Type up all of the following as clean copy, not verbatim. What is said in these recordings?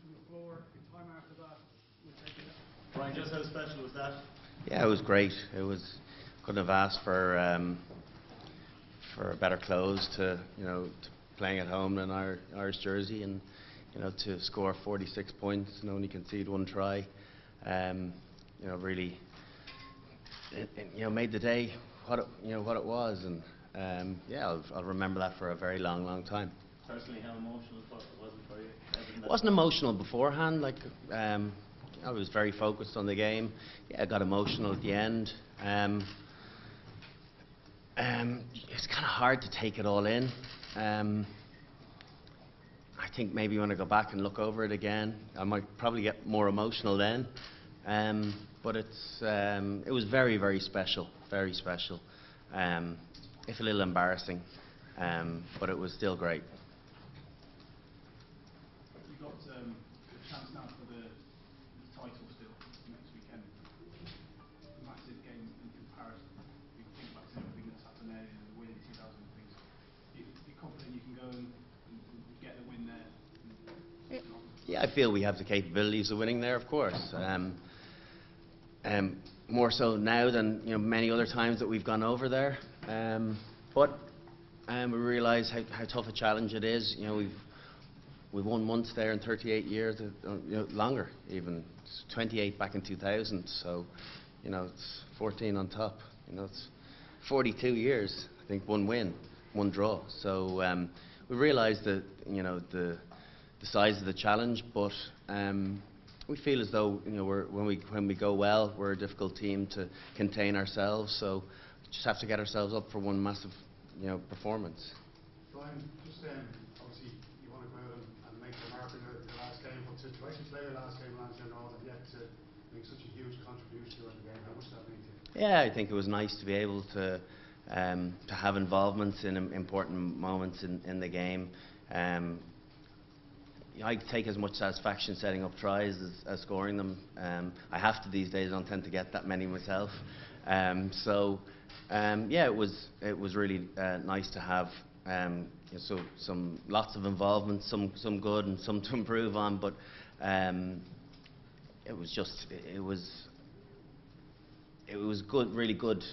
from the floor. In time after that, we'll take it. Brian, just how special was that? Yeah, it was great. It was, couldn't have asked for a better close to, to playing at home in our Irish jersey, and to score 46 points and only concede one try. Really, made the day what it was, and yeah, I'll remember that for a very long time. Personally, how emotional was it for you? It wasn't emotional beforehand. I was very focused on the game. Yeah, I got emotional at the end. It's kind of hard to take it all in. I think maybe when I go back and look over it again, I might probably get more emotional then. But it was very special, very special. If a little embarrassing, but it was still great. You've got a chance now for the title still next weekend. Massive game in Paris. You think back to everything that's happened there, the win in 2006. You're confident you can go and get the win there? Yeah, I feel we have the capabilities of winning there, of course. More so now than many other times that we've gone over there. But we realise how tough a challenge it is. We've won once there in 38 years, longer even. It's 28 back in 2000, so it's 14 on top. It's 42 years. I think one win, one draw. So we realise that the size of the challenge, but we feel as though when we go well, we're a difficult team to contain ourselves. So we just have to get ourselves up for one massive performance. Brian, just obviously you want to go out and make the mark in the last game, but to actually play your last game last year and all, and yet to make such a huge contribution during the game, how much does that mean to you? Yeah, I think it was nice to be able to have involvement in important moments in the game. I take as much satisfaction setting up tries as scoring them. I have to these days. I don't tend to get that many myself. Yeah, it was really nice to have lots of involvement, some good and some to improve on. But it was good, really good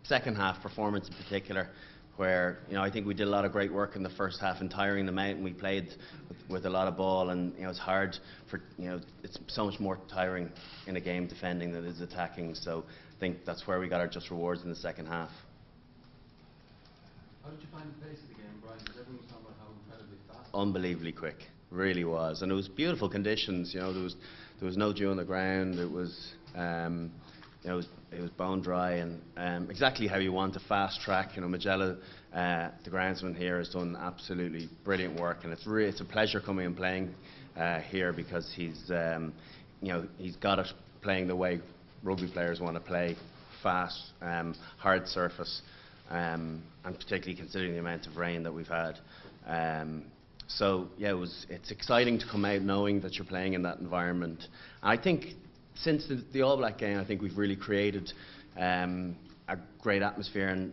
second half performance in particular, where I think we did a lot of great work in the first half and tiring them out, and we played with a lot of ball, and it's hard for it's so much more tiring in a game defending than it is attacking. So I think that's where we got our just rewards in the second half. How did you find the pace of the game, Brian? Because everyone was talking about how incredibly fast. Unbelievably quick, really was, and it was beautiful conditions. There was no dew on the ground. It was it was bone dry, and exactly how you want a fast track. Magella, the groundsman here, has done absolutely brilliant work, and it's a pleasure coming and playing here, because he's got it playing the way rugby players want to play, fast, hard surface, and particularly considering the amount of rain that we've had. So yeah, it's exciting to come out knowing that you're playing in that environment. I think since the All Black game, I think we've really created a great atmosphere, and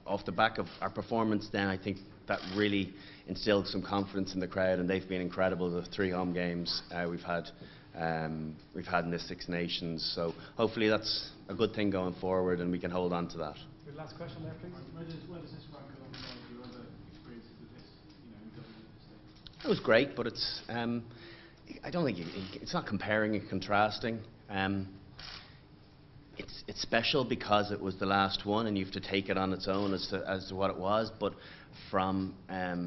off the back of our performance then, I think that really instilled some confidence in the crowd, and they've been incredible. The 3 home games we've had in the Six Nations, so hopefully that's a good thing going forward, and we can hold on to that. Good last question there, please. Where does this rank alongside your other experiences with this, in Dublin at this stage? It was great, but it's I don't think it's not comparing and contrasting. It's special because it was the last one, and you have to take it on its own as to what it was. But from a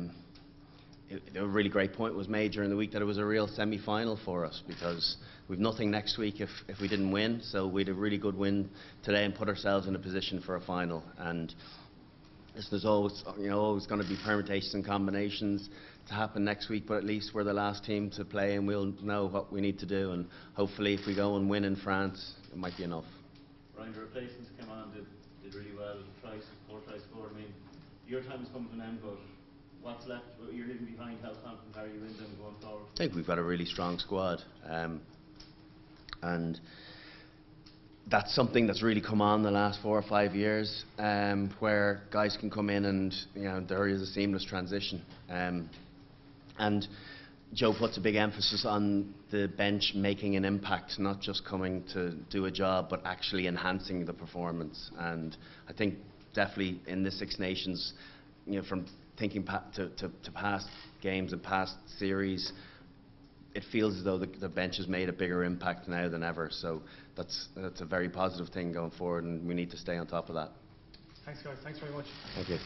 really great point was made during the week that it was a real semi-final for us, because we've nothing next week if we didn't win. So we had a really good win today and put ourselves in a position for a final. And there's always going to be permutations and combinations to happen next week, but at least we're the last team to play, and we'll know what we need to do, and hopefully if we go and win in France, it might be enough. Ryan, the replacements came on, did really well, 4 tries scored. I mean, your time has come to an end, but what's left? You're leaving behind. How confident are you in them going forward? I think we've got a really strong squad, and that's something that's really come on the last 4 or 5 years, where guys can come in and there is a seamless transition. And Joe puts a big emphasis on the bench making an impact, not just coming to do a job, but actually enhancing the performance. And I think definitely in the Six Nations, from thinking to past games and past series, it feels as though the bench has made a bigger impact now than ever. So that's a very positive thing going forward, and we need to stay on top of that. Thanks, guys. Thanks very much. Thank you.